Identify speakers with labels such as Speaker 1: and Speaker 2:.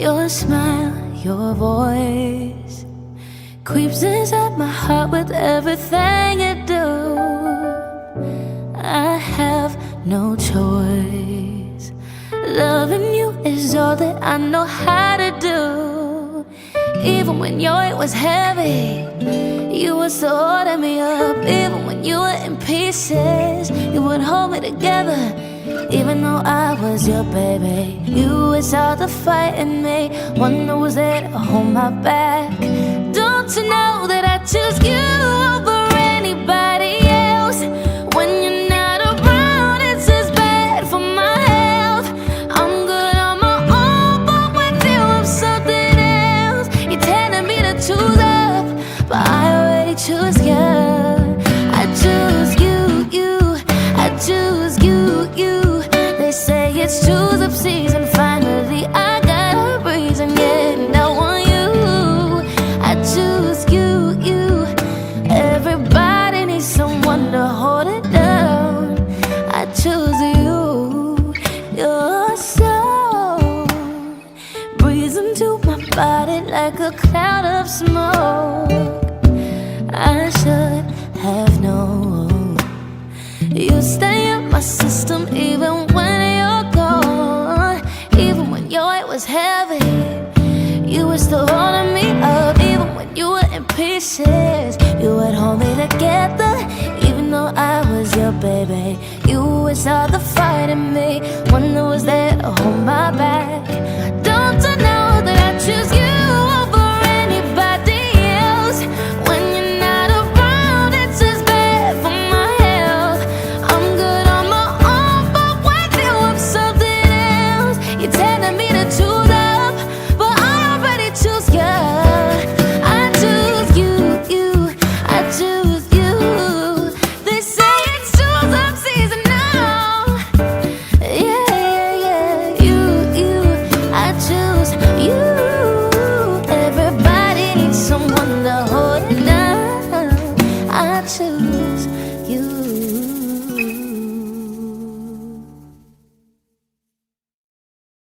Speaker 1: Your smile, your voice creeps inside my heart with everything you do. I have no choice. Loving you is all that I know how to do. Even when your weight was heavy, you would still hold me up. Even when you were in pieces, you would hold me together. Even though I was your baby, you was all the fight in me. One that was there to hold my back. Don't you know that I choose you over anybody else? When you're not around, it's just bad for my health. I'm good on my own, but with you I'm something else. You're telling me to choose up, but I already choose you. I choose you, I choose you. They say it's choose up season. Finally I got a reason, yeah, and I want you. I choose you. Everybody needs someone to hold it down. I choose you. Your soul breathes into my body like a cloud of smoke. I should have known. You stay in my system even when you're gone. Even when your weight was heavy, you were still holding me up. Even when you were in pieces, you would hold me together. Even though I was your baby, you was all the fight in me. One that was there to hold my back. Don't you know that I choose you?